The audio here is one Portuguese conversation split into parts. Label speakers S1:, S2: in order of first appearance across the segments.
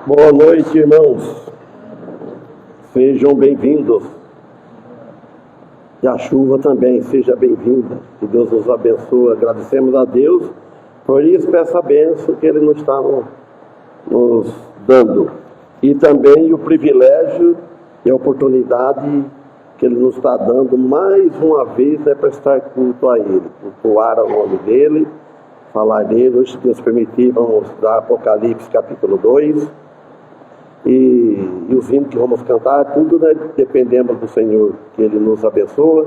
S1: Boa noite, irmãos. Sejam bem-vindos. E a chuva também, seja bem-vinda. Que Deus nos abençoe. Agradecemos a Deus por isso, por essa bênção que Ele nos está nos dando. E também o privilégio e a oportunidade que Ele nos está dando mais uma vez para prestar culto a Ele, cultuar o nome dEle, falar dEle. Hoje, se Deus permitir, vamos dar Apocalipse capítulo 2. E os hinos que vamos cantar, tudo dependemos do Senhor, que Ele nos abençoe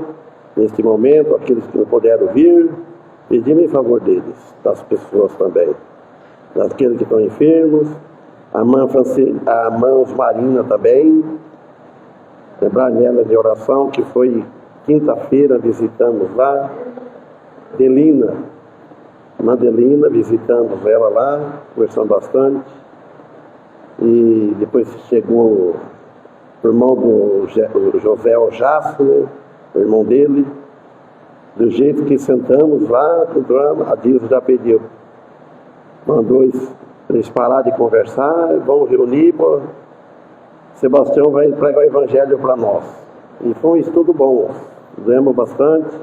S1: neste momento. Aqueles que não puderam vir, pedimos em favor deles, das pessoas também, daqueles que estão enfermos, a irmã Marina também, lembrar nela de oração, que foi quinta-feira, visitamos lá, irmã Delina, visitamos ela lá, conversamos bastante. E depois chegou o irmão do José Ojasso, né? O irmão dele. Do jeito que sentamos lá, a Dias já pediu. Mandou eles parar de conversar, vamos reunir. Sebastião vai pregar o evangelho para nós. E foi um estudo bom. Fizemos bastante,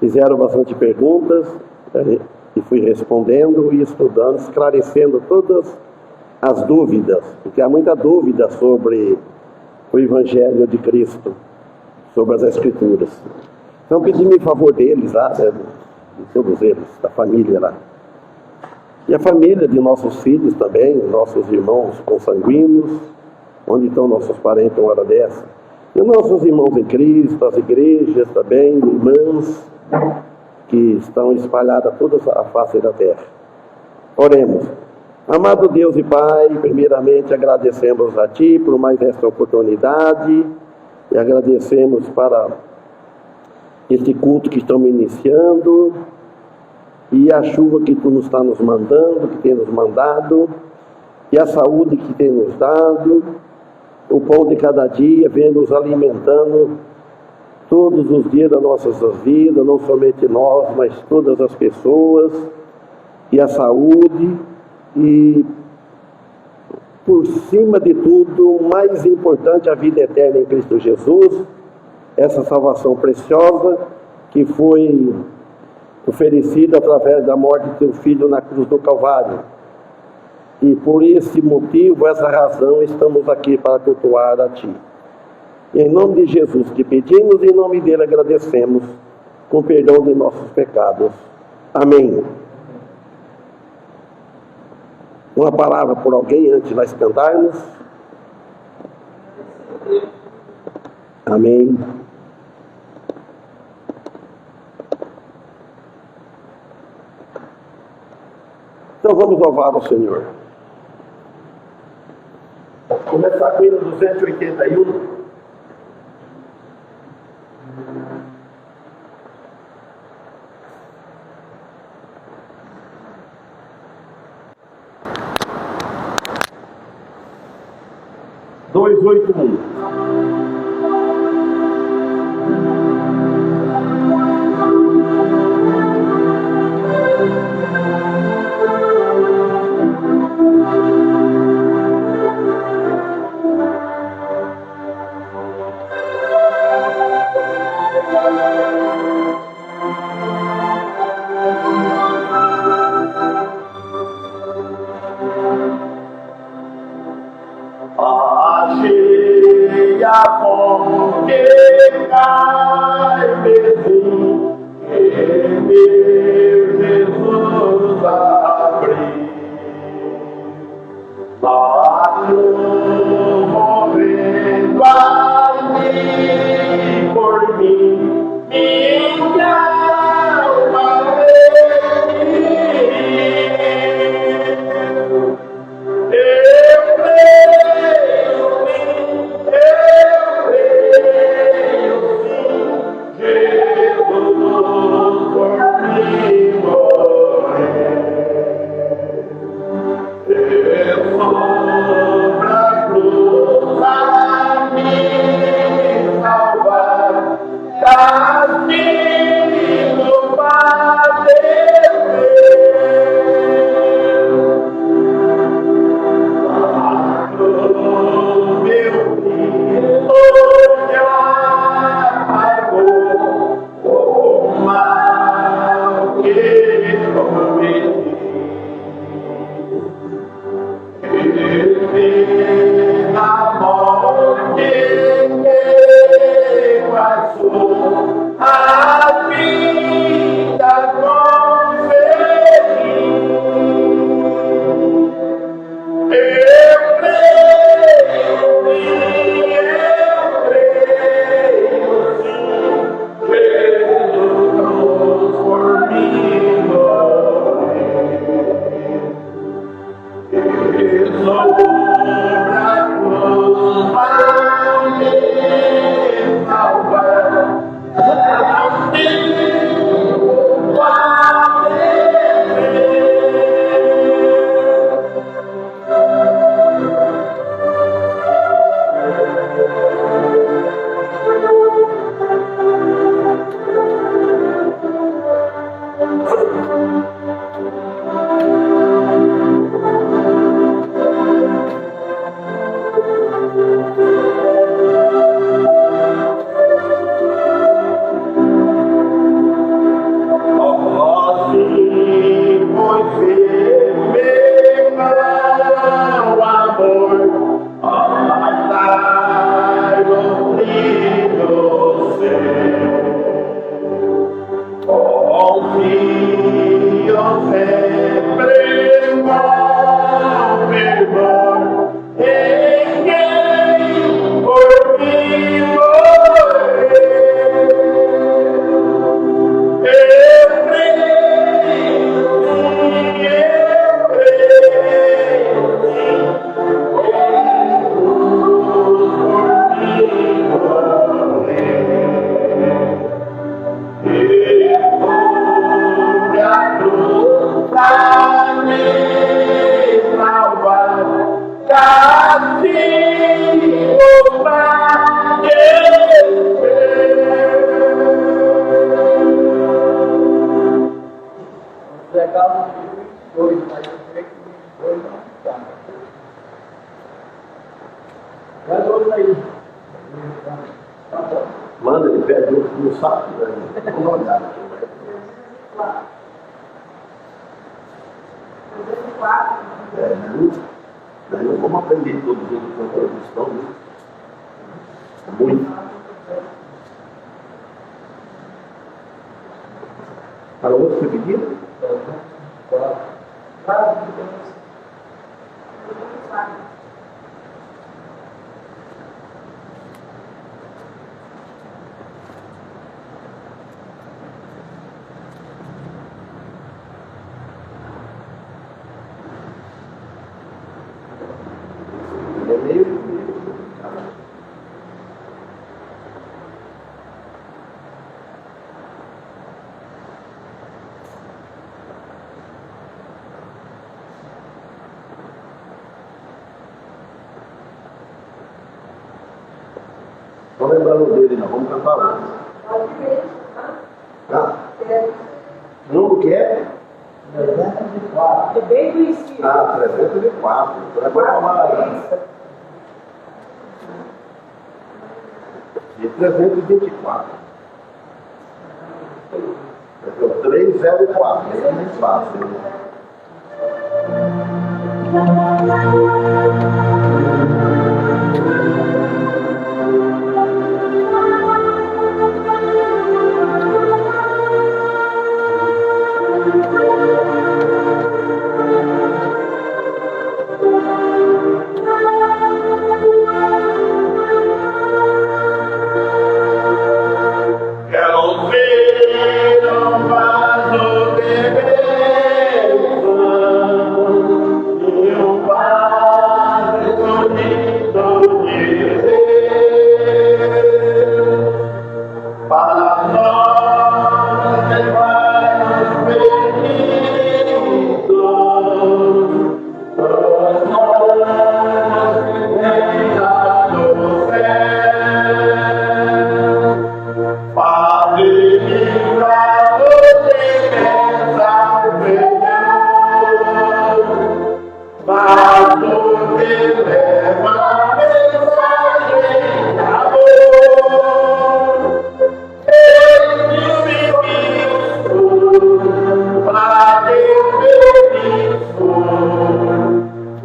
S1: fizeram bastante perguntas, e fui respondendo e estudando, esclarecendo todas as dúvidas, porque há muita dúvida sobre o Evangelho de Cristo, sobre as Escrituras. Então pedimos em favor deles lá, de todos eles, da família lá. E a família de nossos filhos também, nossos irmãos consanguíneos, onde estão nossos parentes uma hora dessa. E nossos irmãos em Cristo, as igrejas também, irmãs, que estão espalhadas toda a face da terra. Oremos. Amado Deus e Pai, primeiramente agradecemos a Ti por mais esta oportunidade e agradecemos para este culto que estamos iniciando e a chuva que Tu nos está nos mandando, que tem nos mandado, e a saúde que tem nos dado, o pão de cada dia vem nos alimentando todos os dias das nossas vidas, não somente nós, mas todas as pessoas, e a saúde. E, por cima de tudo, o mais importante, a vida eterna em Cristo Jesus, essa salvação preciosa que foi oferecida através da morte de Teu Filho na cruz do Calvário. E por esse motivo, essa razão, estamos aqui para cultuar a Ti. E em nome de Jesus que pedimos, e em nome dEle agradecemos, com perdão de nossos pecados. Amém. Uma palavra por alguém antes de nós cantarmos. Amém. Então vamos louvar ao Senhor. Começar com o hino 281.
S2: Achei a fome que cai mesmo, que meu Jesus abriu. A cruz morrendo ali por mim, minha alma redimiu. Sobra aí.
S1: Manda, ele pede no saco, né? Vamos dar uma olhada aqui. Daí não vamos aprender todo dia de controle de gestão, né? Muito. Para o outro foi pedido? É meio. Estou lembrando dele, não. Vamos cantar lá. Ah. Número que é?
S2: 304. É bem conhecido.
S1: Ah, 304. Então é bom falar. De 324. É o 304. É muito fácil.
S2: Quero ver um vaso de bênção e um vaso bonito de Deus para nós levar os benitos, os nós que vem lá do céu. Padre livrado de pensar melhor, mas tu me leva a mensagem de amor. Eu me visto pra viver isso,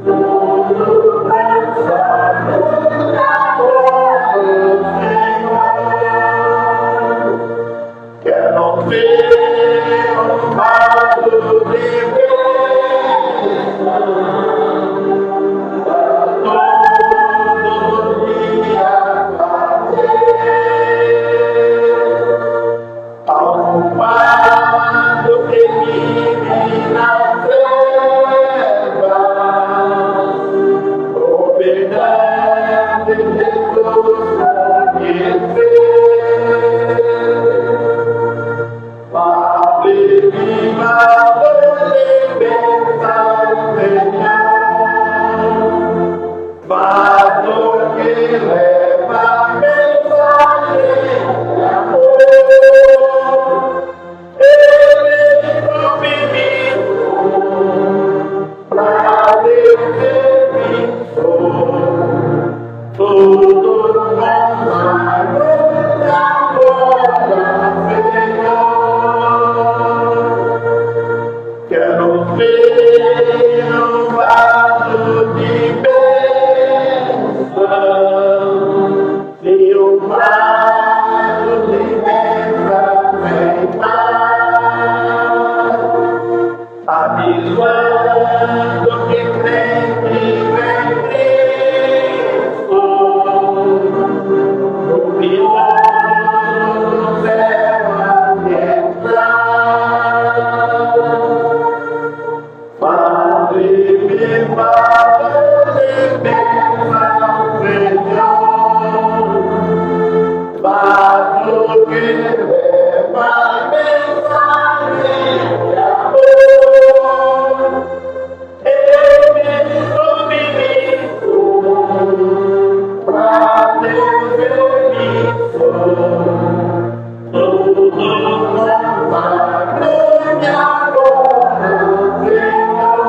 S2: tudo pensando na boa do Senhor. Quero ver um vaso de bênção para todo dia fazer. Ao vaso que vive na treva, o perdão de Jesus conhecer. Padre livrado de pensar melhor, vaso que leva a mensagem de amor. Ele prometeu pra viver isso, tudo consagrado na boa Senhor. Quero ver um vaso de bênção e um vaso de bênção sem paz, avisando que crente vem Cristo, o piloto do céu a entrar. Padre livrado de pensar melhor, vaso que leva a mensagem de amor. Eu me submeto pra Deus permisso, tudo consagrado ao Senhor.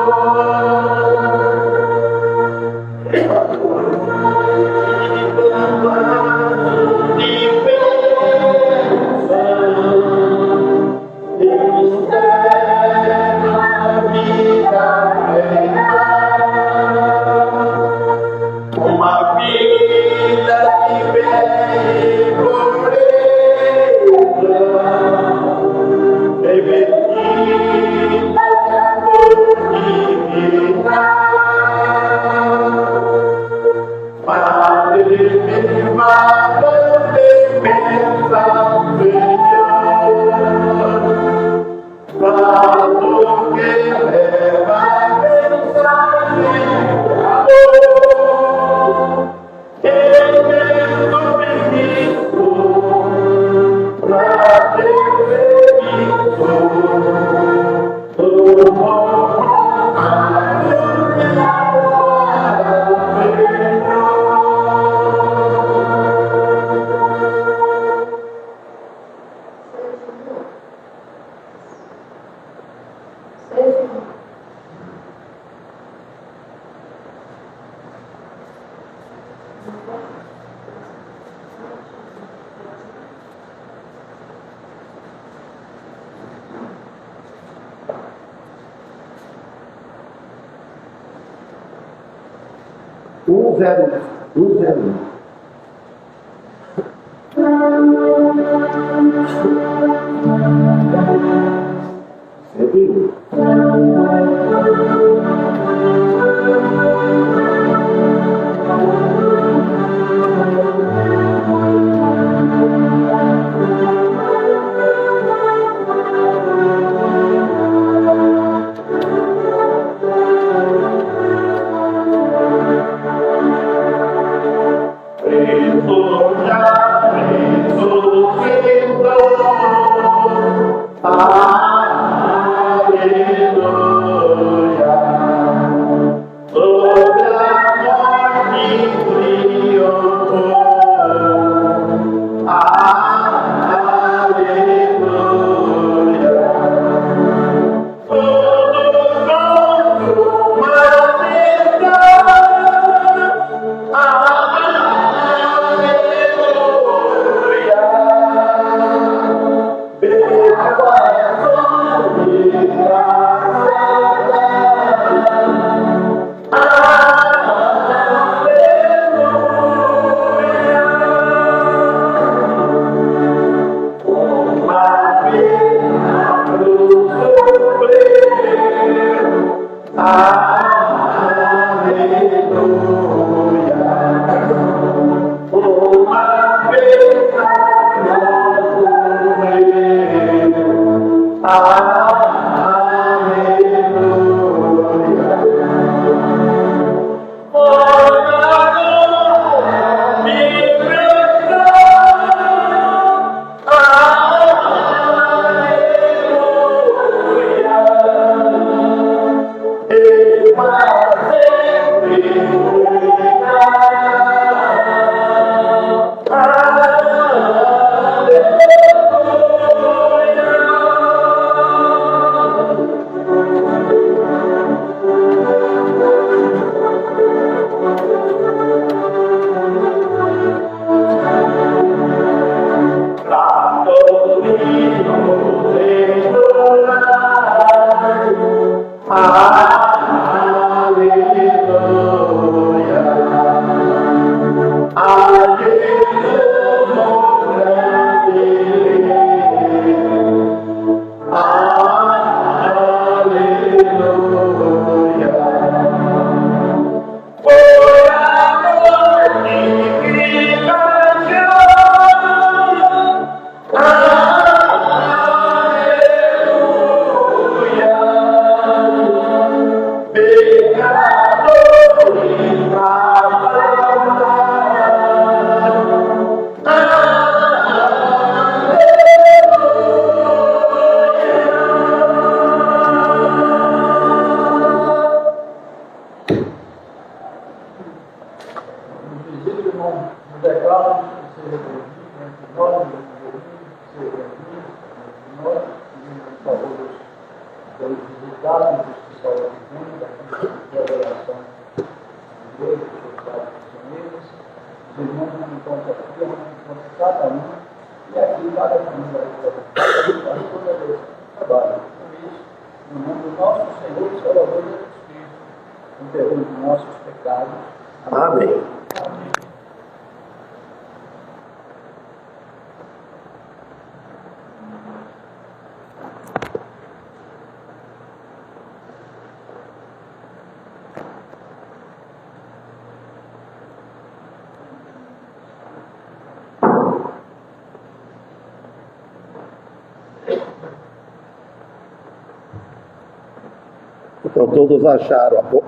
S1: Então todos acharam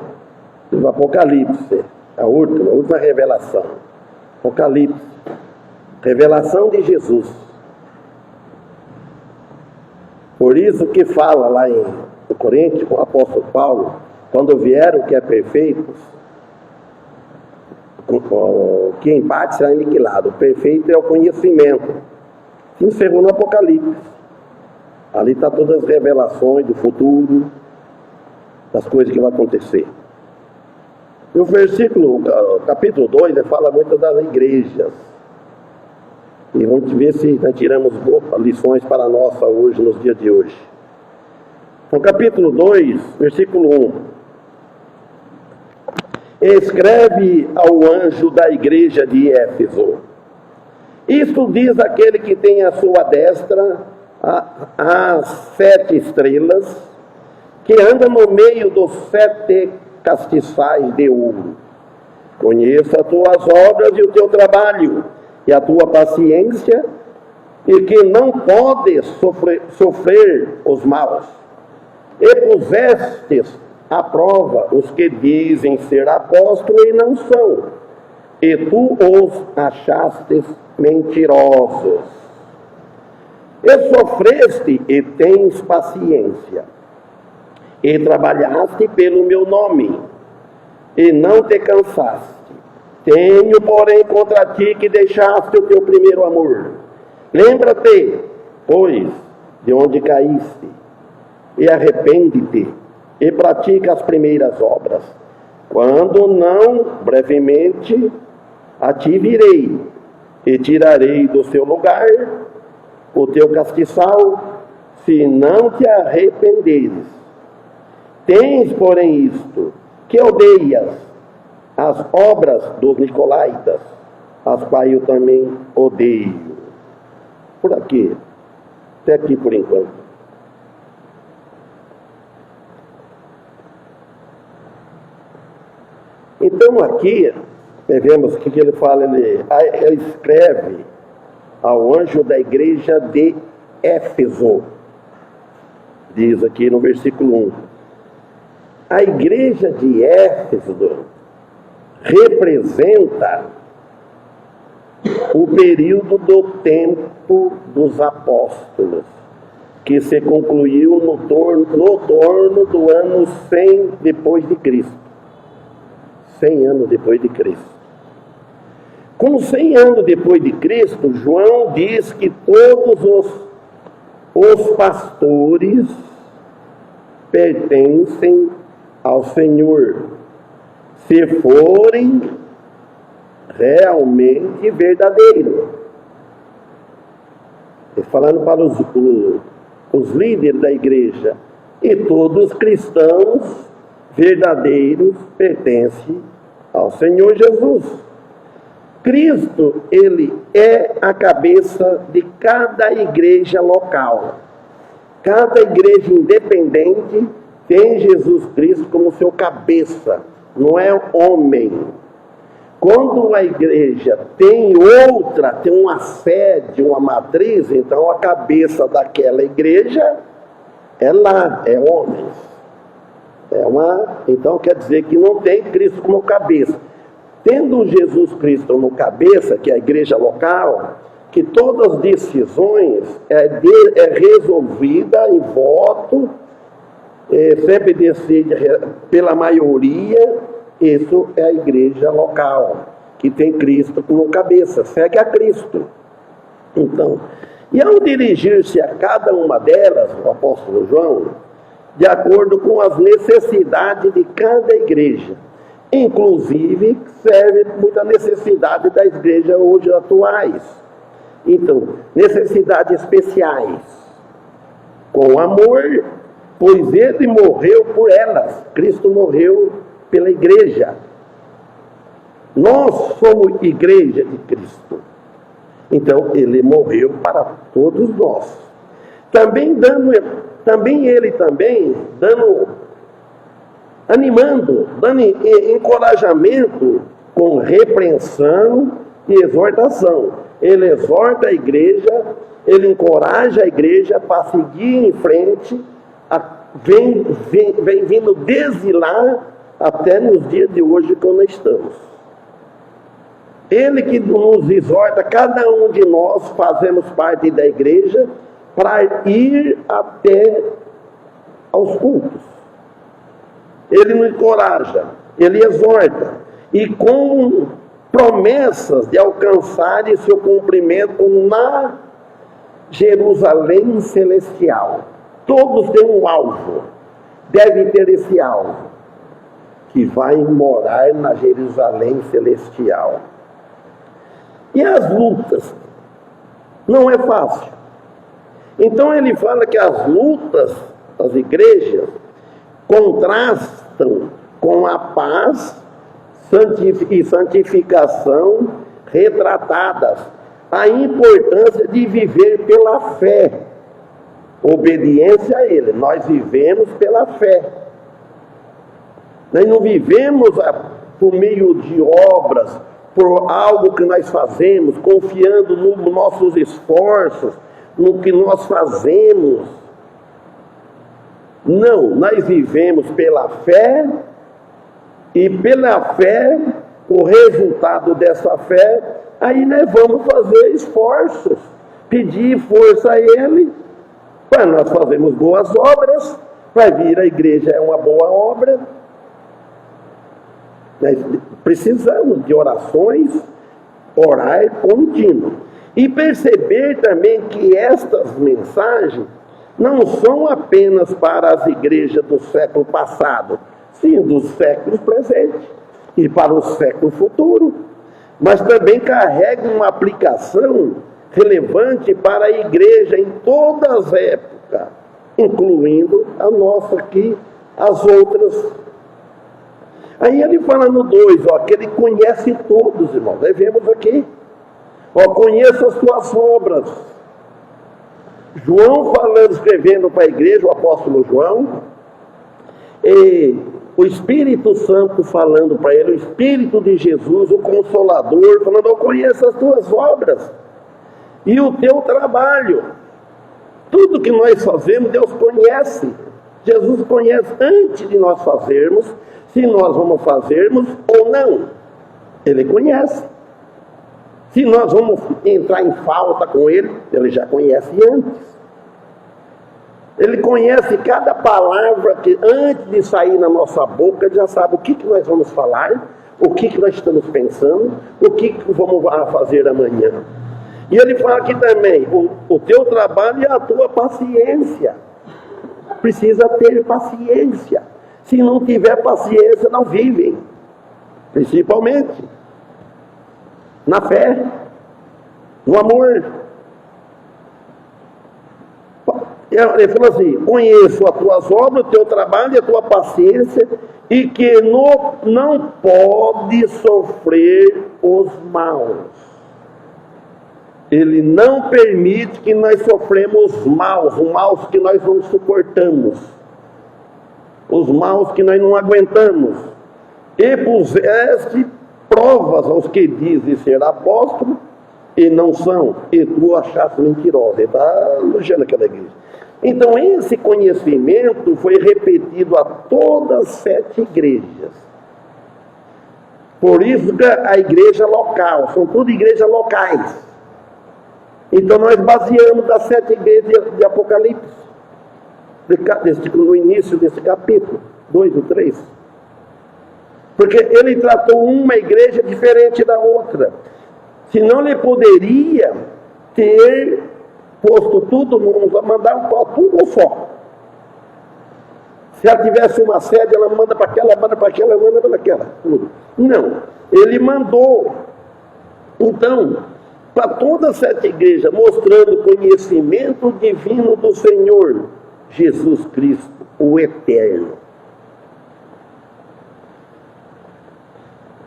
S1: o Apocalipse, a última revelação. Apocalipse, revelação de Jesus. Por isso que fala lá em Coríntios, o apóstolo Paulo, quando vier o que é perfeito, o que em parte será aniquilado. O perfeito é o conhecimento. Se encerrou no Apocalipse. Ali está todas as revelações do futuro, das coisas que vão acontecer. E o capítulo 2, fala muito das igrejas. E vamos ver se nós tiramos lições para nós hoje, nos dias de hoje. No capítulo 2, versículo 1. Escreve ao anjo da igreja de Éfeso: isto diz aquele que tem à sua destra as 7 estrelas, que anda no meio dos 7 castiçais de ouro. Conheço as tuas obras e o teu trabalho, e a tua paciência, e que não podes sofrer os maus. E pusestes à prova os que dizem ser apóstolos e não são, e tu os achastes mentirosos. E sofreste e tens paciência, e trabalhaste pelo meu nome, e não te cansaste. Tenho, porém, contra ti que deixaste o teu primeiro amor. Lembra-te, pois, de onde caíste, e arrepende-te, e pratica as primeiras obras. Quando não, brevemente, a ti virei, e tirarei do seu lugar o teu castiçal, se não te arrependeres. Tens, porém, isto, que odeias as obras dos nicolaítas, as quais eu também odeio. Por aqui, até aqui por enquanto. Então aqui, vemos o que ele fala, ele escreve ao anjo da igreja de Éfeso. Diz aqui no versículo 1. A igreja de Éfeso representa o período do tempo dos apóstolos, que se concluiu no torno do ano 100 depois de Cristo. 100 anos depois de Cristo. Com 100 anos depois de Cristo, João diz que todos os pastores pertencem ao Senhor, se forem realmente verdadeiros. Falando para os líderes da igreja, e todos os cristãos verdadeiros pertencem ao Senhor Jesus. Cristo, ele é a cabeça de cada igreja local. Cada igreja independente tem Jesus Cristo como seu cabeça, não é homem. Quando a igreja tem uma sede, uma matriz, então a cabeça daquela igreja é lá, é homens. Então quer dizer que não tem Cristo como cabeça. Tendo Jesus Cristo como cabeça, que é a igreja local, que todas as decisões é resolvida em voto, sempre decide pela maioria. Isso é a igreja local, que tem Cristo como cabeça, segue a Cristo. Então, e ao dirigir-se a cada uma delas, o apóstolo João, de acordo com as necessidades de cada igreja, inclusive serve muita necessidade das igrejas hoje atuais. Então, necessidades especiais, com amor, pois ele morreu por elas. Cristo morreu pela igreja. Nós somos igreja de Cristo. Então, ele morreu para todos nós. Também animando, dando encorajamento com repreensão e exortação. Ele exorta a igreja, ele encoraja a igreja para seguir em frente vem vindo desde lá até nos dias de hoje quando estamos. Ele que nos exorta, cada um de nós fazemos parte da igreja para ir até aos cultos. Ele nos encoraja, ele exorta, e com promessas de alcançar seu cumprimento na Jerusalém celestial. Todos têm um alvo, devem ter esse alvo, que vai morar na Jerusalém celestial. E as lutas? Não é fácil. Então ele fala que as lutas das igrejas contrastam com a paz e santificação retratadas, a importância de viver pela fé, obediência a Ele. Nós vivemos pela fé. Nós não vivemos por meio de obras, por algo que nós fazemos, confiando nos nossos esforços, no que nós fazemos. Não, nós vivemos pela fé, e pela fé, o resultado dessa fé, aí nós vamos fazer esforços, pedir força a Ele, para nós fazermos boas obras, para vir à igreja é uma boa obra. Nós precisamos de orações, orar contínuo. E perceber também que estas mensagens não são apenas para as igrejas do século passado, sim, dos séculos presentes e para o século futuro, mas também carregam uma aplicação relevante para a igreja em todas as épocas, incluindo a nossa aqui, as outras. Aí ele fala no 2, que ele conhece todos, irmãos. Nós vemos aqui, conheça as tuas obras. João falando, escrevendo para a igreja, o apóstolo João, e o Espírito Santo falando para ele, o Espírito de Jesus, o Consolador, falando, eu conheço as tuas obras e o teu trabalho. Tudo que nós fazemos, Deus conhece. Jesus conhece antes de nós fazermos, se nós vamos fazermos ou não. Ele conhece. Se nós vamos entrar em falta com Ele, Ele já conhece antes. Ele conhece cada palavra que antes de sair na nossa boca, Ele já sabe o que nós vamos falar, o que nós estamos pensando, o que vamos fazer amanhã. E Ele fala aqui também, o teu trabalho e a tua paciência. Precisa ter paciência. Se não tiver paciência, não vivem. Principalmente na fé, no amor. Ele falou assim, conheço as tuas obras, o teu trabalho e a tua paciência, e que não pode sofrer os maus. Ele não permite que nós sofremos os maus que nós não suportamos, os maus que nós não aguentamos. E puseste provas aos que dizem ser apóstolos e não são, e tu achaste mentiroso. Ele está elogiando aquela igreja. Então esse conhecimento foi repetido a todas as 7 igrejas. Por isso que a igreja local, são tudo igrejas locais. Então nós baseamos das 7 igrejas de Apocalipse, no início desse capítulo 2 ou 3. Porque ele tratou uma igreja diferente da outra. Senão ele poderia ter posto tudo, mandar tudo só. Se ela tivesse uma sede, ela manda para aquela, manda para aquela, manda para aquela. Tudo. Não, ele mandou. Então, para todas as 7 igrejas, mostrando o conhecimento divino do Senhor Jesus Cristo, o Eterno,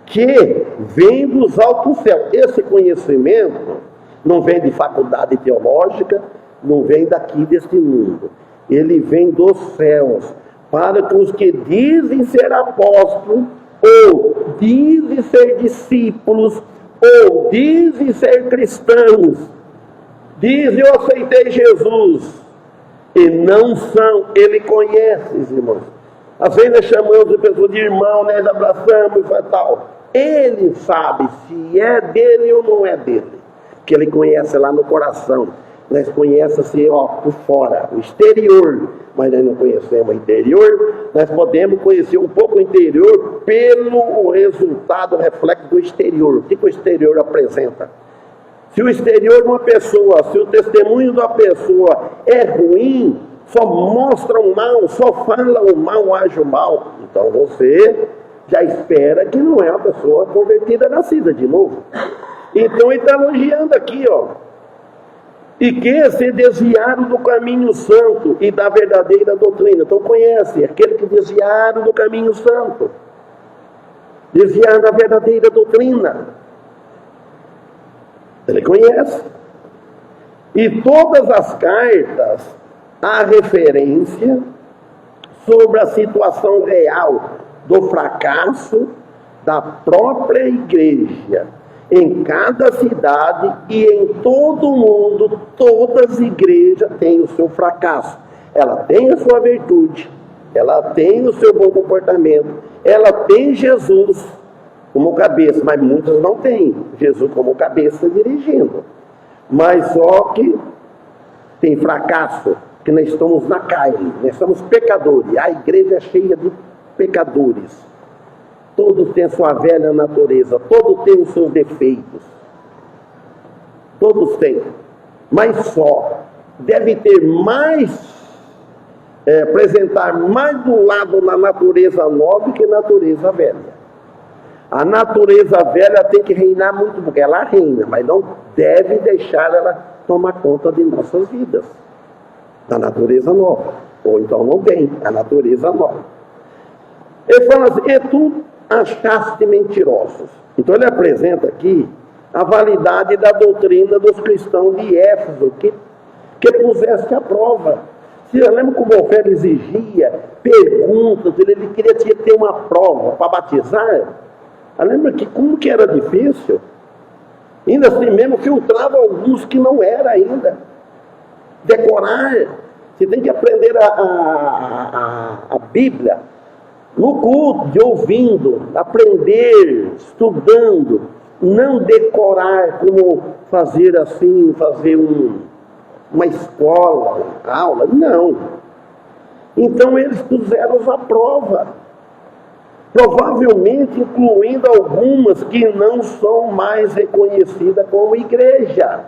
S1: que vem dos altos céus. Esse conhecimento não vem de faculdade teológica, não vem daqui deste mundo. Ele vem dos céus, para que os que dizem ser apóstolos, ou dizem ser discípulos, ou dizem ser cristãos, dizem eu aceitei Jesus, E não são, ele conhece, irmãos. Às vezes nós chamamos a pessoa de irmão, nós abraçamos e tal. Ele sabe se é dele ou não é dele. Porque ele conhece lá no coração. Nós conhecemos assim, por fora, o exterior. Mas nós não conhecemos o interior. Nós podemos conhecer um pouco o interior pelo resultado, reflexo do exterior. O que o exterior apresenta? Se o exterior de uma pessoa, se o testemunho da pessoa é ruim, só mostra o mal, só fala o mal, age o mal, então você já espera que não é uma pessoa convertida, nascida de novo. Então ele está elogiando aqui, e que se desviaram do caminho santo e da verdadeira doutrina. Então conhece, aquele que desviaram do caminho santo, desviaram da verdadeira doutrina. Ele conhece. E todas as cartas há referência sobre a situação real do fracasso da própria igreja. Em cada cidade e em todo o mundo, todas as igrejas têm o seu fracasso. Ela tem a sua virtude, ela tem o seu bom comportamento, ela tem Jesus como cabeça, mas muitas não têm Jesus como cabeça dirigindo. Mas só que tem fracasso, que nós estamos na carne, nós somos pecadores. A igreja é cheia de pecadores. Todos têm a sua velha natureza, todos têm os seus defeitos. Todos têm. Mas só deve ter mais, apresentar mais do lado na natureza nova que na natureza velha. A natureza velha tem que reinar muito, porque ela reina, mas não deve deixar ela tomar conta de nossas vidas. Da natureza nova. Ou então não tem a natureza nova. Ele fala assim, e tu achaste mentirosos. Então ele apresenta aqui a validade da doutrina dos cristãos de Éfeso, que puseste à prova. Você lembra como o Ofélia exigia perguntas, ele queria ter uma prova para batizar? Lembra que como que era difícil? Ainda assim mesmo filtrava alguns que não era ainda. Decorar. Você tem que aprender a Bíblia no culto, de ouvindo, aprender, estudando. Não decorar como fazer assim, fazer uma escola, uma aula. Não. Então eles puseram à prova. Provavelmente incluindo algumas que não são mais reconhecidas como igreja.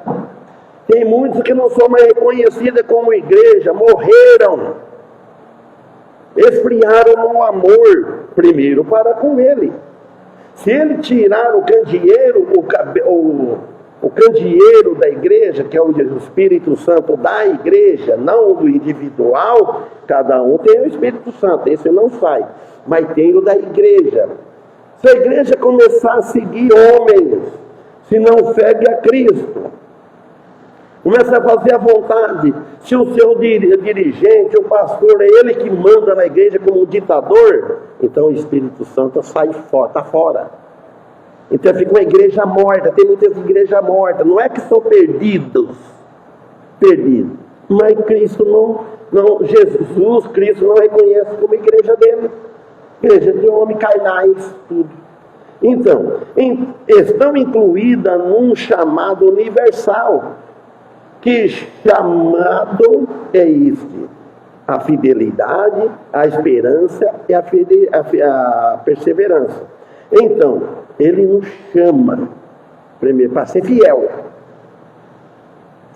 S1: Tem muitos que não são mais reconhecidas como igreja, morreram, esfriaram no amor, primeiro para com ele. Se ele tirar o candeeiro, o candeeiro da igreja, que é o Espírito Santo da igreja, não do individual, cada um tem o Espírito Santo, esse não sai. Mas tem o da igreja. Se a igreja começar a seguir homens, se não segue a Cristo, começa a fazer a vontade, se o seu dirigente, o pastor, é ele que manda na igreja como um ditador, então o Espírito Santo sai fora, está fora. Então fica uma igreja morta, tem muitas igrejas mortas, não é que são perdidos, mas Cristo Jesus Cristo não reconhece como igreja dele. Igreja de homem carnais, tudo. Então, estão incluídas num chamado universal. Que chamado é este? A fidelidade, a esperança e a perseverança. Então, ele nos chama, primeiro, para ser fiel.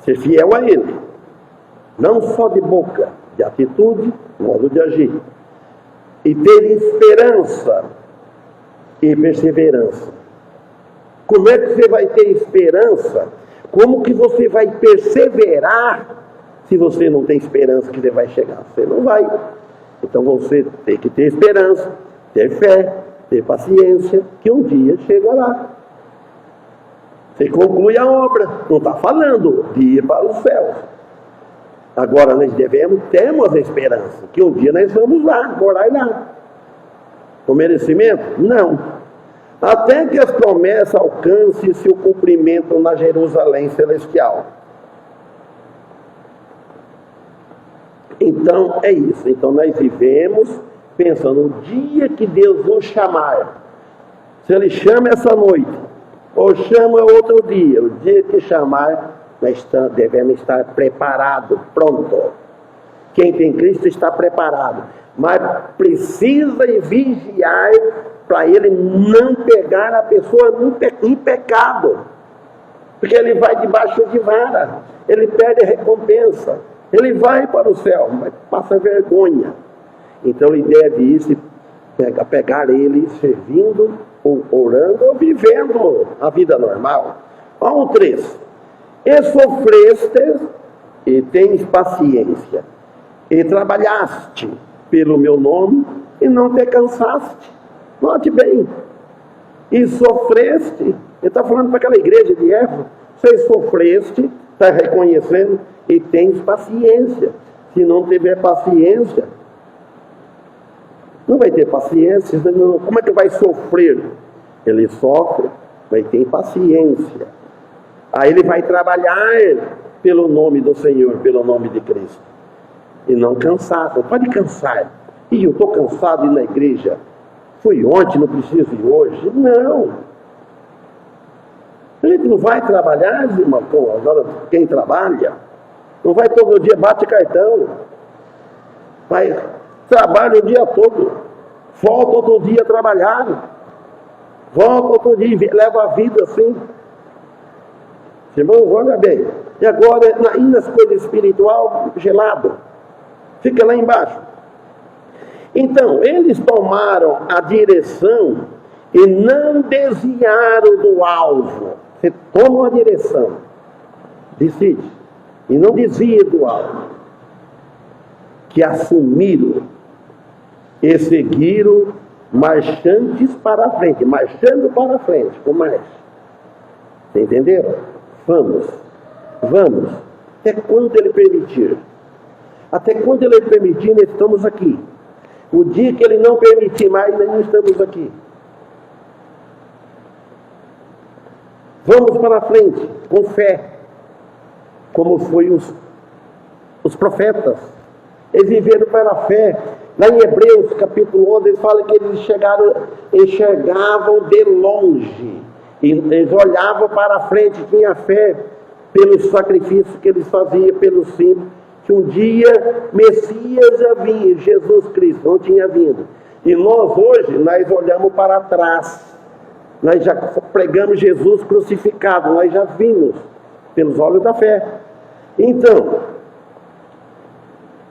S1: Ser fiel a ele. Não só de boca, de atitude, modo de agir. E ter esperança e perseverança. Como é que você vai ter esperança? Como que você vai perseverar se você não tem esperança que você vai chegar? Você não vai. Então você tem que ter esperança, ter fé, ter paciência, que um dia chega lá. Você conclui a obra. Não está falando de ir para os céus. Agora nós temos a esperança que um dia nós vamos lá, morar lá. Com merecimento? Não. Até que as promessas alcancem seu cumprimento na Jerusalém celestial. Então, é isso. Então, nós vivemos pensando, no dia que Deus nos chamar, se Ele chama essa noite, ou chama outro dia, o dia que chamar, nós devemos estar preparados, pronto. Quem tem Cristo está preparado, mas precisa vigiar para ele não pegar a pessoa em pecado, porque ele vai debaixo de vara, ele perde a recompensa, ele vai para o céu, mas passa vergonha. Então ele deve ir pegar ele servindo, ou orando, ou vivendo a vida normal. Olha o 3. E sofreste, e tens paciência, e trabalhaste pelo meu nome, e não te cansaste. Note bem. E sofreste, ele está falando para aquela igreja de Éfeso, você sofreste, está reconhecendo, e tens paciência. Se não tiver paciência, não vai ter paciência, não. Como é que vai sofrer? Ele sofre, mas tem paciência. Aí ele vai trabalhar pelo nome do Senhor, pelo nome de Cristo. E não cansar, não pode cansar. E eu estou cansado de ir na igreja. Fui ontem, não preciso ir hoje. Não. A gente não vai trabalhar, irmão, agora quem trabalha, não vai todo dia, bate cartão. Vai, trabalha o dia todo. Volta outro dia a trabalhar. Volta outro dia, leva a vida assim. Irmãos, olha bem. E agora, nas coisas espiritual, gelado. Fica lá embaixo. Então, eles tomaram a direção e não desviaram do alvo. Você toma a direção, decide, e não desvia do alvo. Que assumiram e seguiram marchantes para frente, marchando para frente, com mais. Entenderam? Vamos, até quando Ele permitir. Até quando Ele permitir, nós estamos aqui. O dia que Ele não permitir mais, nós não estamos aqui. Vamos para frente, com fé, como foi os profetas. Eles viveram pela fé. Lá em Hebreus, capítulo 11, eles falam que eles enxergavam de longe. E eles olhavam para frente, tinha fé pelos sacrifícios que eles faziam, pelos símbolos, que um dia Messias já vinha, Jesus Cristo, não tinha vindo. E nós hoje, nós olhamos para trás. Nós já pregamos Jesus crucificado, nós já vimos pelos olhos da fé. Então,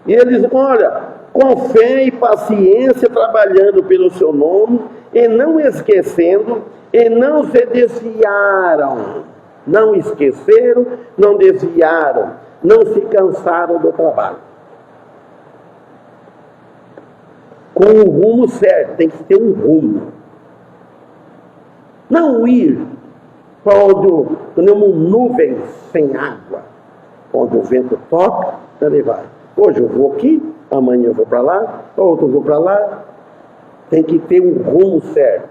S1: eles, olha, com fé e paciência, trabalhando pelo seu nome, e não esquecendo, e não se desviaram. Não esqueceram, não desviaram, não se cansaram do trabalho. Com o rumo certo, tem que ter um rumo. Não ir para onde uma nuvem sem água, onde o vento toca, ele vai. Hoje eu vou aqui, amanhã eu vou para lá, outro eu vou para lá. Tem que ter um rumo certo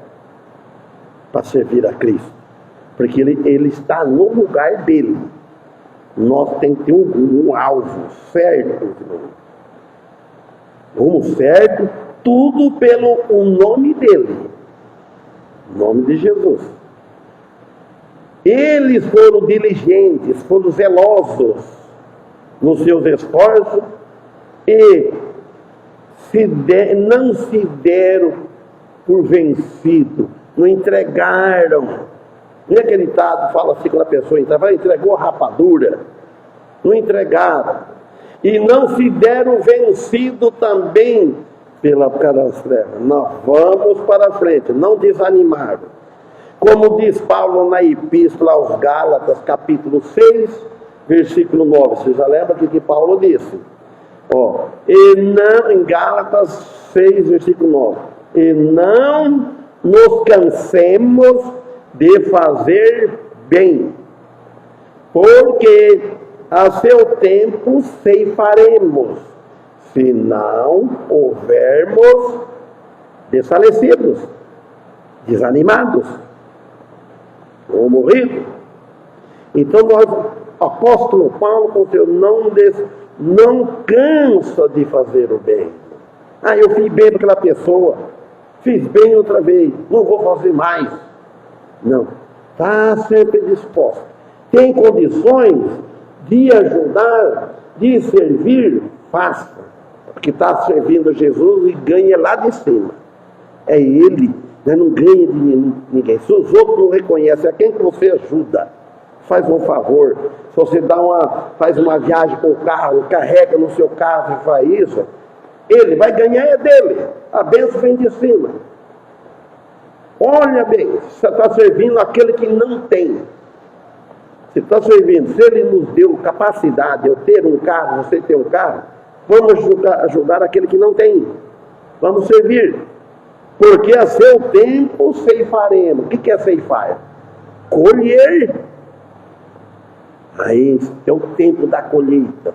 S1: para servir a Cristo, porque ele está no lugar dele. Nós temos que ter um alvo certo, rumo certo, tudo pelo o nome dele. Nome de Jesus. Eles foram diligentes, foram zelosos nos seus esforços e não se deram por vencido, não entregaram. Não é aquele ditado fala assim quando a pessoa entregou a rapadura, não entregaram. E não se deram vencido também pelas trevas. Nós vamos para frente, não desanimaram. Como diz Paulo na Epístola aos Gálatas, capítulo 6, versículo 9. Você já lembra o que Paulo disse? E não, em Gálatas 6, versículo 9. E não nos cansemos de fazer bem, porque a seu tempo ceifaremos, se não houvermos desfalecidos, desanimados ou morridos. Então, apóstolo Paulo, não não cansa de fazer o bem. Ah, eu fiz bem para aquela pessoa, fiz bem outra vez, não vou fazer mais. Não, está sempre disposto. Tem condições de ajudar, de servir, faça. Porque está servindo Jesus e ganha lá de cima. É Ele, né? Não ganha de ninguém. Se os outros não reconhecem a quem que você ajuda, faz um favor. Se você faz uma viagem com o carro, carrega no seu carro e faz isso, ele vai ganhar é dele. A bênção vem de cima. Olha bem, você está servindo aquele que não tem. Você está servindo, se ele nos deu capacidade de eu ter um carro, você ter um carro, vamos ajudar aquele que não tem. Vamos servir. Porque a seu tempo ceifaremos. O que é ceifar? Colher. Aí é o tempo da colheita.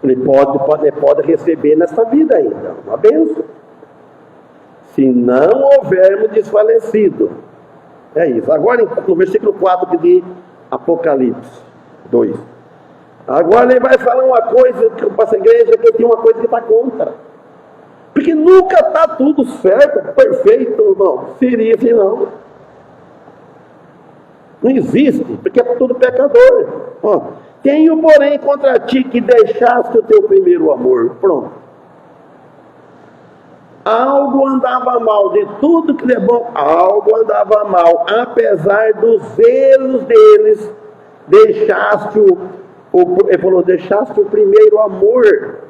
S1: Ele pode receber nessa vida ainda, uma bênção. Se não houvermos desfalecido. É isso. Agora no versículo 4 de Apocalipse 2. Agora ele vai falar uma coisa para essa igreja que tem uma coisa que está contra. Porque nunca está tudo certo, perfeito, irmão. Seria assim, não. Não existe, porque é tudo pecador. Ó, tenho, porém, contra ti que deixaste o teu primeiro amor. Pronto. Algo andava mal, de tudo que é bom, algo andava mal. Apesar dos zelos deles, ele falou, deixaste o primeiro amor.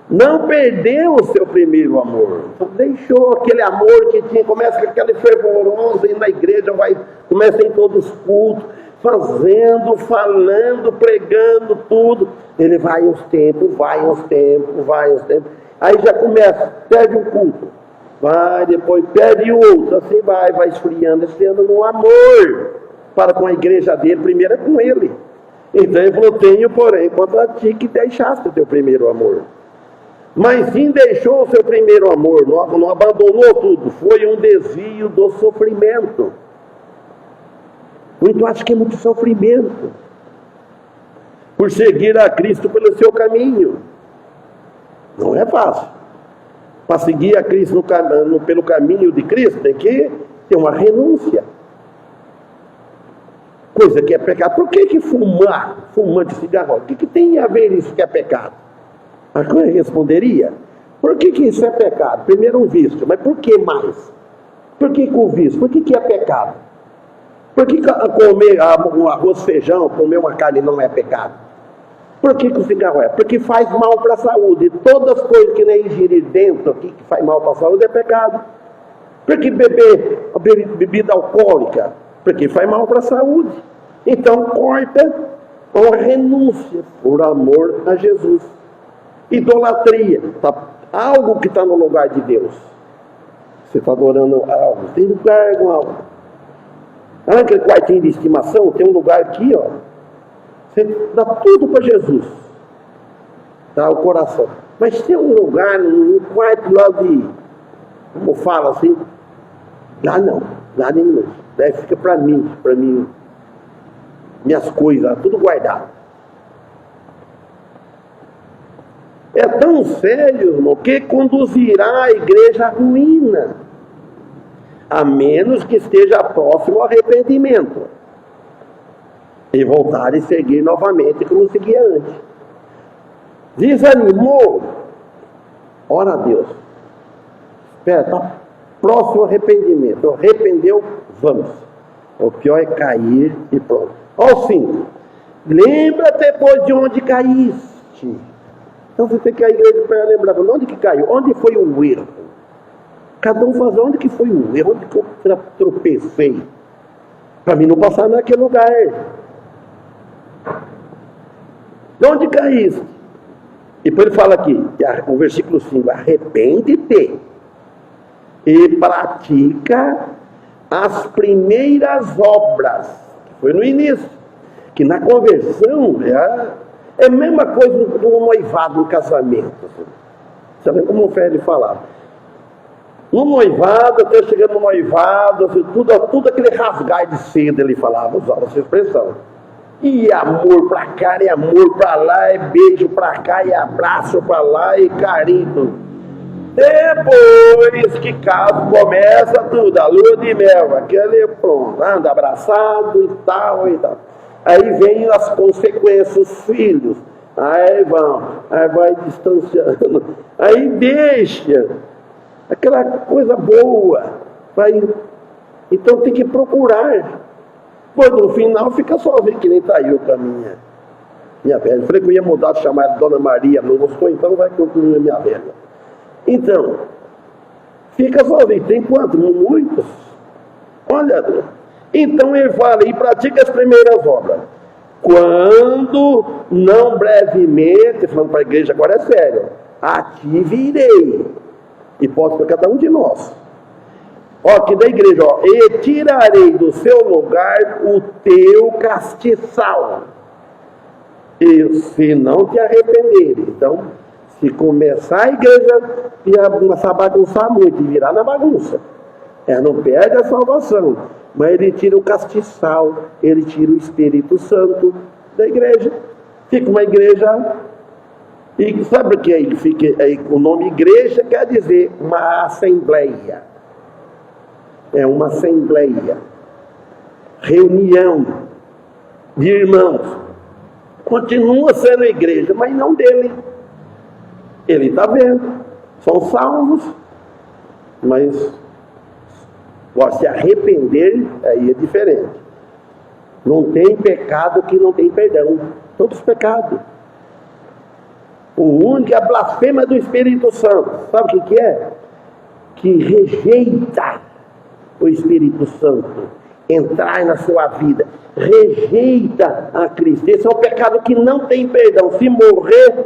S1: Não perdeu o seu primeiro amor. Deixou aquele amor que tinha, começa com aquele fervoroso, e na igreja começa em todos os cultos, fazendo, falando, pregando tudo. Ele vai uns tempos. Aí já começa, perde um culto. Vai, depois perde outro. Assim vai esfriando no amor para com a igreja dele, primeiro é com ele. Então ele falou, tenho, porém, contra ti que deixaste o teu primeiro amor. Mas sim deixou o seu primeiro amor, não abandonou tudo, foi um desvio do sofrimento. Muito acho que é muito sofrimento por seguir a Cristo pelo seu caminho. Não é fácil. Para seguir a Cristo pelo caminho de Cristo, tem que ter uma renúncia. Coisa que é pecado. Por que fumante de cigarro? O que tem a ver isso que é pecado? A coisa responderia, por que isso é pecado? Primeiro um vício, mas por que mais? Por que o vício? Por que é pecado? Por que comer um arroz, feijão, comer uma carne não é pecado? Por que o cigarro é? Porque faz mal para a saúde. Todas as coisas que nem ingerir dentro aqui que faz mal para a saúde é pecado. Por que beber bebida alcoólica? Porque faz mal para a saúde. Então corta uma renúncia por amor a Jesus. Idolatria, algo que está no lugar de Deus. Você está adorando algo, tem lugar com algo. Olha aquele quartinho de estimação, tem um lugar aqui, ó. Você dá tudo para Jesus. Tá, o coração. Mas tem um lugar, um quarto lá de, como fala assim, lá não, lá nenhum. Daí fica para mim, minhas coisas, tudo guardado. É tão sério, irmão, que conduzirá a igreja à ruína, a menos que esteja próximo ao arrependimento e voltar e seguir novamente como seguia antes. Desanimou, ora a Deus, espera, está próximo ao arrependimento, arrependeu, vamos. O pior é cair e pronto. Ó, sim, lembra depois de onde caíste. Então você tem que ir à igreja para lembrar, onde que caiu? Onde foi o erro? Cada um faz onde que foi o erro, onde que eu tropecei. Para mim não passar naquele lugar. De onde caíste? E depois ele fala aqui, o versículo 5, arrepende-te e pratica as primeiras obras. Foi no início. Que na conversão é a mesma coisa do noivado, no casamento. Sabe como o Félix falava? No noivado, até chegando no noivado, assim, tudo aquele rasgar de seda, ele falava, usava essa expressão. E amor pra cá, e amor pra lá, e beijo pra cá, e abraço pra lá, e carinho. Depois que caso começa tudo, a lua de mel, aquele pronto, anda abraçado e tal e tal. Aí vem as consequências, os filhos. Aí vai distanciando. Aí deixa aquela coisa boa. Então tem que procurar. Pois no final fica sozinho, que nem tá aí com a minha velha. Eu falei que eu ia mudar de chamar de Dona Maria, não gostou, então vai concluir a minha velha. Então, fica sozinho. Tem quantos? Muitos. Olha, então ele fala, e pratica as primeiras obras. Quando, não brevemente, falando para a igreja, agora é sério, a ti virei. E pode para cada um de nós. Ó, aqui da igreja, ó, e tirarei do seu lugar o teu castiçal. E se não te arrepender. Então, se começar a igreja, ia começar a bagunçar muito, e virar na bagunça. Não perde a salvação, mas ele tira o castiçal, ele tira o Espírito Santo da igreja. Fica uma igreja, e sabe o que é? Ele fica, o nome igreja quer dizer uma assembleia. É uma assembleia, reunião de irmãos. Continua sendo igreja, mas não dele. Ele está vendo, são salvos, mas se arrepender, aí é diferente. Não tem pecado que não tem perdão. Todos os pecados. O único é a blasfêmia do Espírito Santo. Sabe o que é? Que rejeita o Espírito Santo entrar na sua vida. Rejeita a Cristo. Esse é um pecado que não tem perdão. Se morrer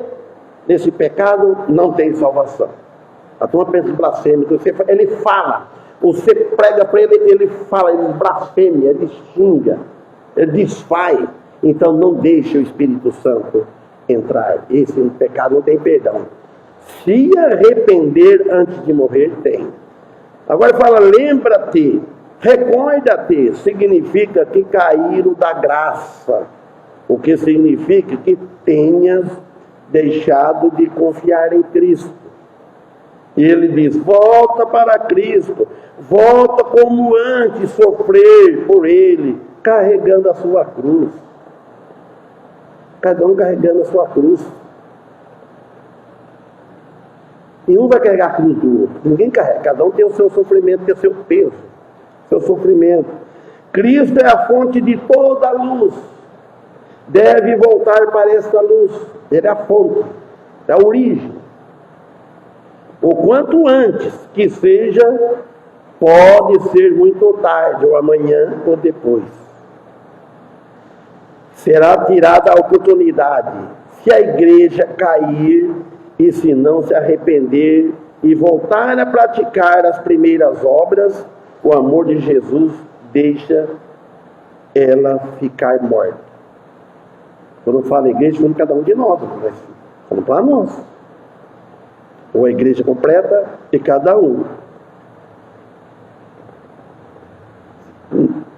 S1: nesse pecado, não tem salvação. A turma pensa em blasfêmico. Ele fala. Você prega para ele, ele fala, ele blasfeme, ele xinga, ele desfaz. Então não deixe o Espírito Santo entrar. Esse pecado não tem perdão. Se arrepender antes de morrer, tem. Agora fala, lembra-te, recorda-te, significa que caíram da graça. O que significa que tenhas deixado de confiar em Cristo. E ele diz, volta para Cristo, volta como antes sofrer por Ele, carregando a sua cruz. Cada um carregando a sua cruz. Nenhum vai carregar a cruz do outro, ninguém carrega, cada um tem o seu sofrimento, tem o seu peso, seu sofrimento. Cristo é a fonte de toda a luz, deve voltar para essa luz, Ele é a fonte, é a origem. O quanto antes que seja, pode ser muito tarde, ou amanhã, ou depois. Será tirada a oportunidade, se a igreja cair, e se não se arrepender, e voltar a praticar as primeiras obras, o amor de Jesus deixa ela ficar morta. Quando fala igreja, como cada um de nós, mas falando para nós. Ou a igreja completa e cada um.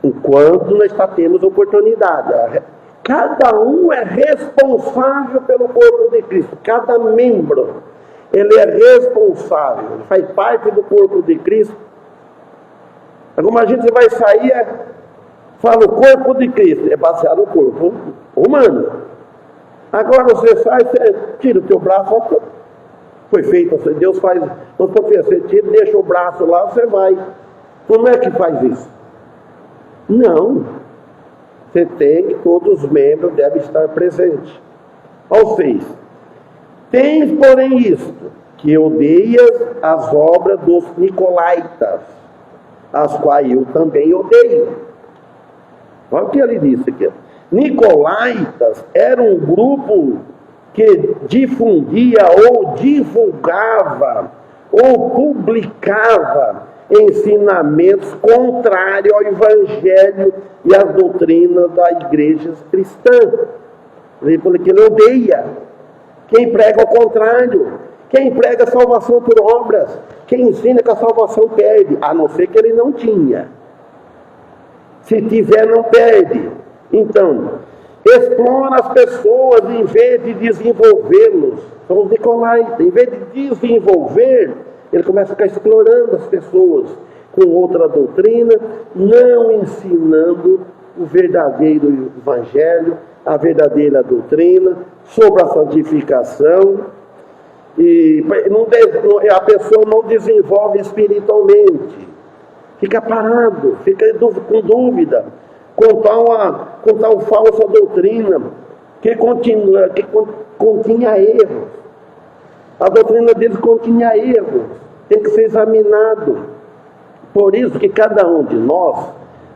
S1: Enquanto nós temos oportunidade. Cada um é responsável pelo corpo de Cristo. Cada membro, ele é responsável. Ele faz parte do corpo de Cristo. Alguma gente vai sair, fala o corpo de Cristo. É baseado no corpo humano. Agora você sai, você tira o teu braço, foi feito assim, Deus faz, você tira, deixa o braço lá, você vai. Como é que faz isso? Não. Você tem que, todos os membros devem estar presentes. Ao 6. Tens, porém, isto, que odeias as obras dos nicolaítas, as quais eu também odeio. Olha o que ele disse aqui. Nicolaítas era um grupo que difundia ou divulgava ou publicava ensinamentos contrários ao Evangelho e às doutrinas das igrejas cristãs. Ele falou que ele odeia quem prega o contrário, quem prega a salvação por obras, quem ensina que a salvação perde, a não ser que ele não tinha. Se tiver, não perde. Então, explora as pessoas em vez de desenvolvê-los. São os Nicolaitas. Em vez de desenvolver, ele começa a ficar explorando as pessoas com outra doutrina, não ensinando o verdadeiro evangelho, a verdadeira doutrina sobre a santificação. E a pessoa não desenvolve espiritualmente, fica parado, fica com dúvida com tal falsa doutrina que continha erros. A doutrina deles continha erros, tem que ser examinado. Por isso que cada um de nós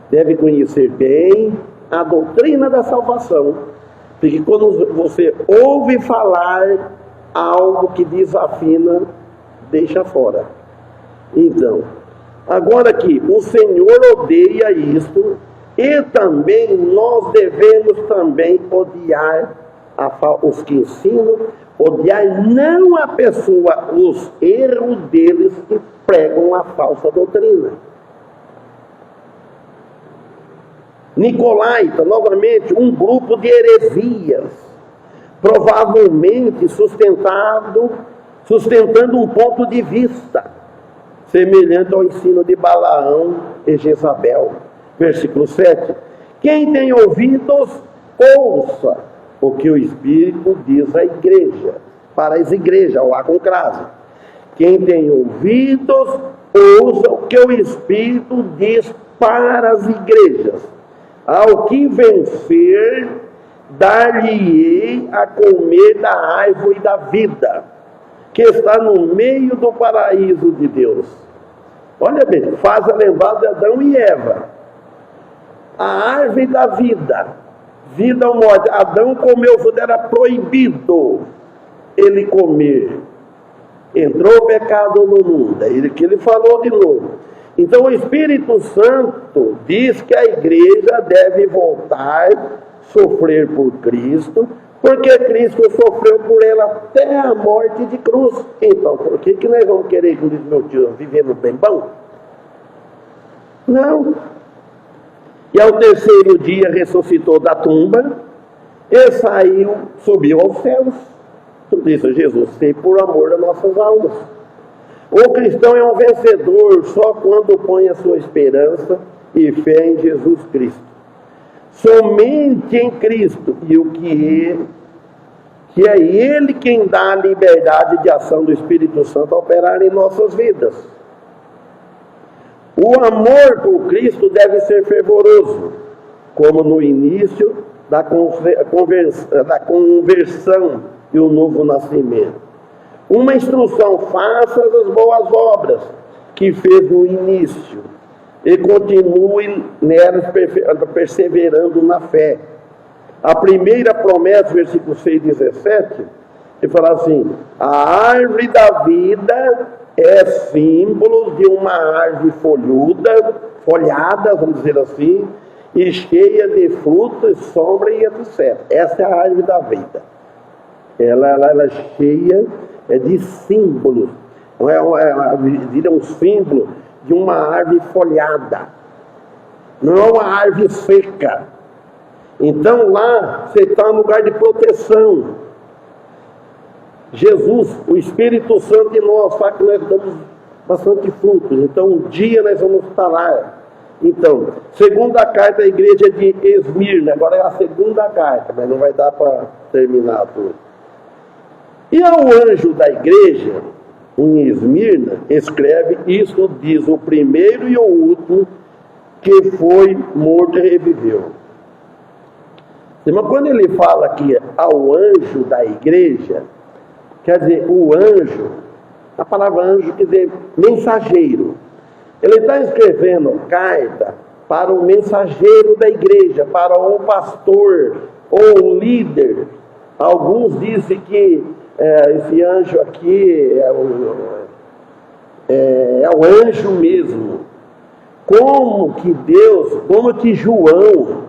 S1: deve conhecer bem a doutrina da salvação, porque quando você ouve falar algo que desafina, deixa fora. Então, agora aqui, o Senhor odeia isto, e também nós devemos também odiar os que ensinam, odiar não a pessoa, os erros deles que pregam a falsa doutrina. Nicolaita, novamente, um grupo de heresias, provavelmente sustentando um ponto de vista semelhante ao ensino de Balaão e Jezabel. Versículo 7. Quem tem ouvidos, ouça o que o Espírito diz à igreja, para as igrejas, ao com crase. Quem tem ouvidos, ouça o que o Espírito diz para as igrejas. Ao que vencer, dar-lhe-ei a comer da árvore da vida, que está no meio do paraíso de Deus. Olha bem, faz a lembrar de Adão e Eva. A árvore da vida, vida ou morte. Adão comeu fruto, era proibido ele comer. Entrou o pecado no mundo, é ele que ele falou de novo. Então o Espírito Santo diz que a igreja deve voltar, sofrer por Cristo, porque Cristo sofreu por ela até a morte de cruz. Então, por que nós vamos querer, como diz meu tio, viver no bem bom? Não. E ao terceiro dia ressuscitou da tumba e saiu, subiu aos céus. Tudo isso Jesus fez por amor das nossas almas. O cristão é um vencedor só quando põe a sua esperança e fé em Jesus Cristo. Somente em Cristo, e o que é Ele quem dá a liberdade de ação do Espírito Santo a operar em nossas vidas. O amor por Cristo deve ser fervoroso, como no início da conversão e o novo nascimento. Uma instrução: faça as boas obras que fez no início e continue nelas perseverando na fé. A primeira promessa, versículo 6 e 17, ele fala assim: a árvore da vida é símbolo de uma árvore folhada, vamos dizer assim, e cheia de frutos, sombra e etc. Essa é a árvore da vida. Ela é cheia de símbolos. A vida é um símbolo de uma árvore folhada. Não é uma árvore seca. Então lá você está no lugar de proteção. Jesus, o Espírito Santo em nós, faz que nós damos bastante frutos. Então um dia nós vamos estar lá. Então, segunda carta à igreja de Esmirna. Agora é a segunda carta, mas não vai dar para terminar tudo. E ao anjo da igreja em Esmirna, escreve: isto diz o primeiro e o último, que foi morto e reviveu. Mas quando ele fala aqui ao anjo da igreja, quer dizer, o anjo, a palavra anjo quer dizer mensageiro. Ele está escrevendo carta para o mensageiro da igreja, para o pastor ou o líder. Alguns dizem que esse anjo aqui é o anjo mesmo. Como que João,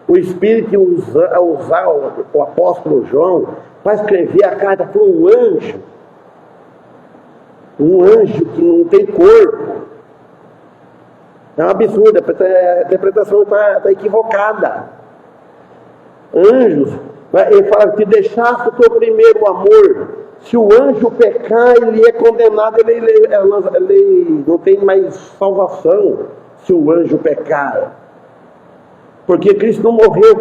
S1: o Espírito usar o apóstolo João para escrever a carta para um anjo que não tem corpo. É um absurdo, a interpretação está equivocada. anjos, ele fala que deixasse o teu primeiro amor. Se o anjo pecar, ele é condenado, ele não tem mais salvação se o anjo pecar. Porque Cristo não morreu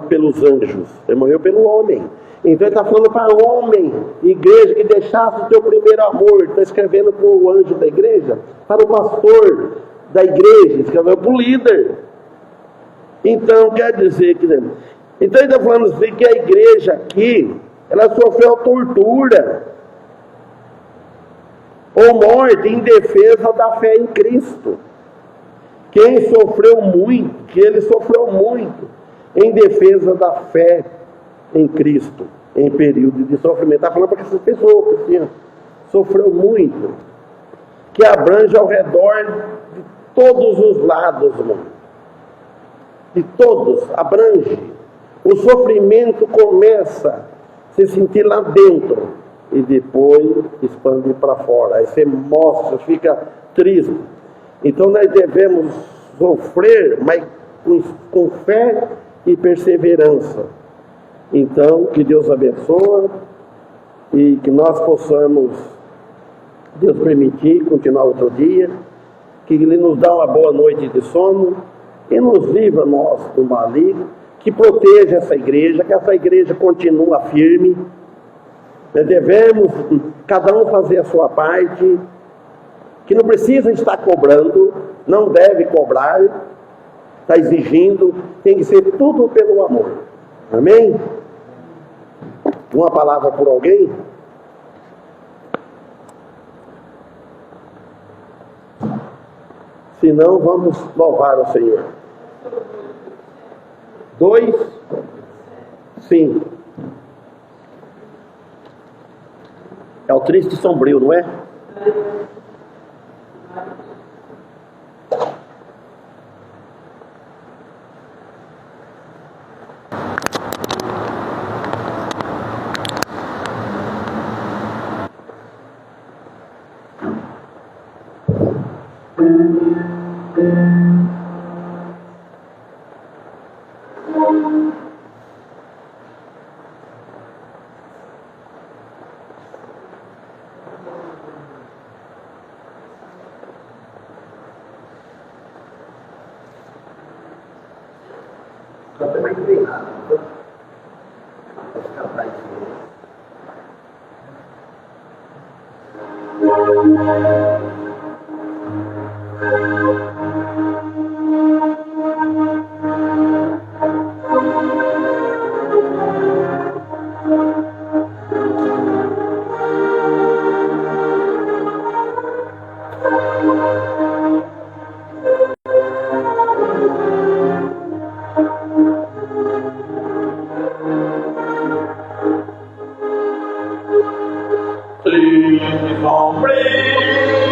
S1: pelos anjos, ele morreu pelo homem. Então ele está falando para o homem, igreja, que deixasse o teu primeiro amor. Está escrevendo para o anjo da igreja, para o pastor da igreja, escreveu para o líder. Então quer dizer que... Então ele está falando assim, que a igreja aqui, ela sofreu tortura ou morte em defesa da fé em Cristo. Quem sofreu muito, que ele sofreu muito em defesa da fé em Cristo, em período de sofrimento. Está falando para essas pessoas que sofreu muito, que abrange ao redor de todos os lados do mundo. De todos, abrange. O sofrimento começa a se sentir lá dentro e depois expande para fora. Aí você mostra, fica triste. Então nós devemos sofrer, mas com fé e perseverança. Então, que Deus abençoe e que nós possamos, Deus permitir, continuar outro dia, que Ele nos dá uma boa noite de sono e nos livra nós do maligno, que proteja essa igreja, que essa igreja continue firme. Nós devemos, cada um, fazer a sua parte, que não precisa estar cobrando, não deve cobrar, está exigindo, tem que ser tudo pelo amor. Amém? Uma palavra por alguém? Se não, vamos louvar o Senhor. 2, sim. É o triste e sombrio, não é?
S2: Triste e sombrio.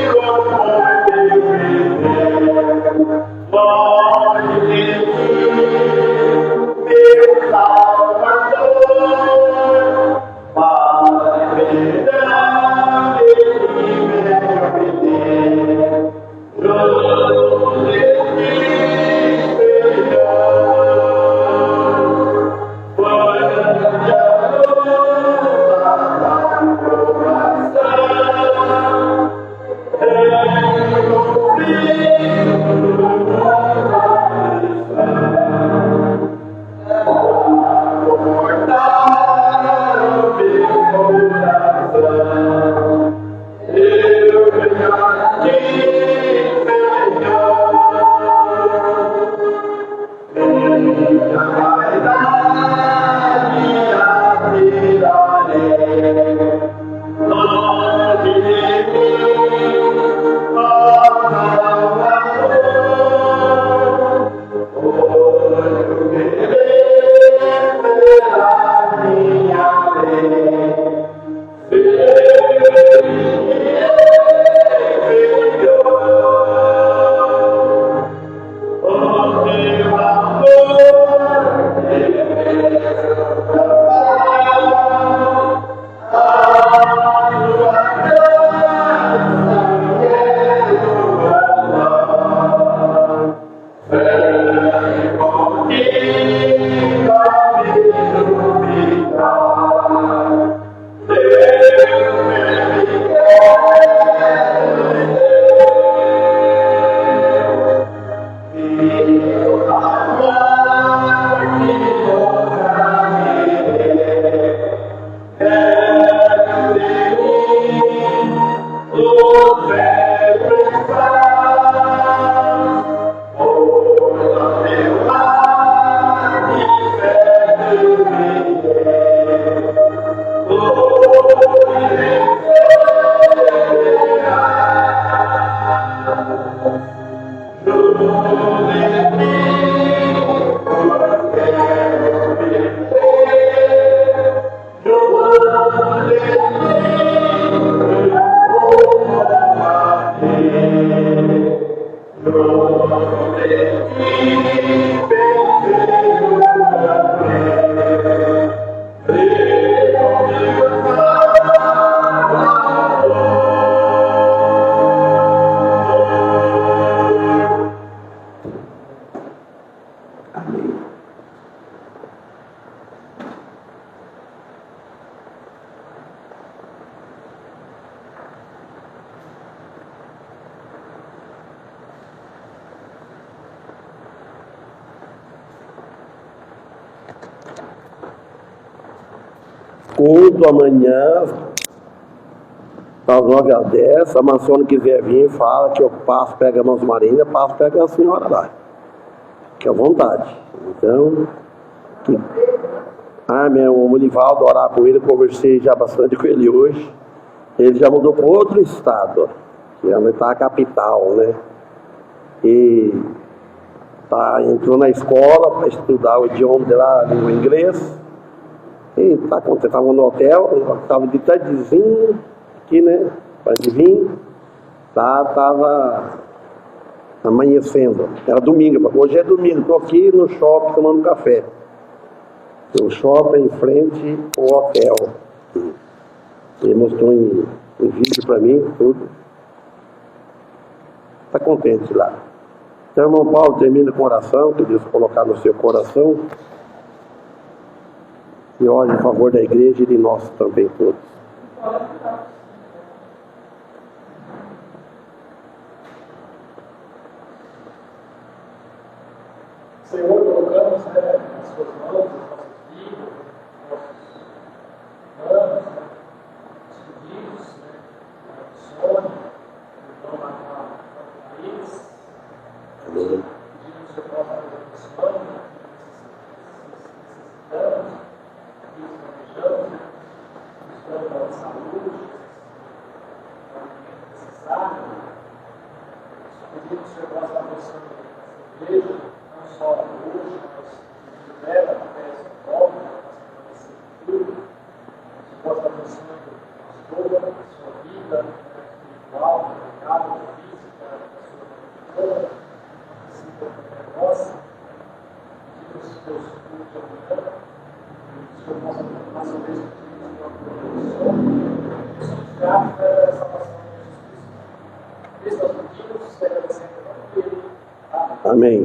S1: culto amanhã, das 9 às 10. A mansona quiser vir, fala que eu passo, pega a mãos Marinha, passo, pega a senhora lá. Que é à vontade. Então, o Monivaldo, orar por ele, eu conversei já bastante com ele hoje. Ele já mudou para outro estado, que está a capital, né? E entrou na escola para estudar o idioma de lá, o inglês. E estava no hotel, estava de tardezinho aqui, né? Para vir, estava amanhecendo. Era domingo, hoje é domingo, estou aqui no shopping tomando café. O shopping em frente ao hotel. Ele mostrou em vídeo para mim, tudo. Está contente lá. Então, irmão Paulo, termina com oração, que Deus colocar no seu coração. E ore em favor da igreja e de nós também todos.
S3: Senhor, colocamos nas suas mãos os nossos filhos, nossos anos, nossos filhos, a Sônia, o irmão País. Pedimos que o Senhor possa nos abençoar, necessitamos, que planejamos, buscando a saúde, o alimento necessário. Pedimos que o Senhor possa abençoar a igreja, não só hoje, mas leva até essa volta, a semana seguinte, que possa abençoar a pastora, a sua vida espiritual, mercado, física, a sua vida, assim como a nossa, que os teus cultos amanhã, que o Senhor possa continuar sua vez com a sua e santificar a salvação de Jesus Cristo. Cristo aos pedimos, agradecendo a Ele.
S1: Amém.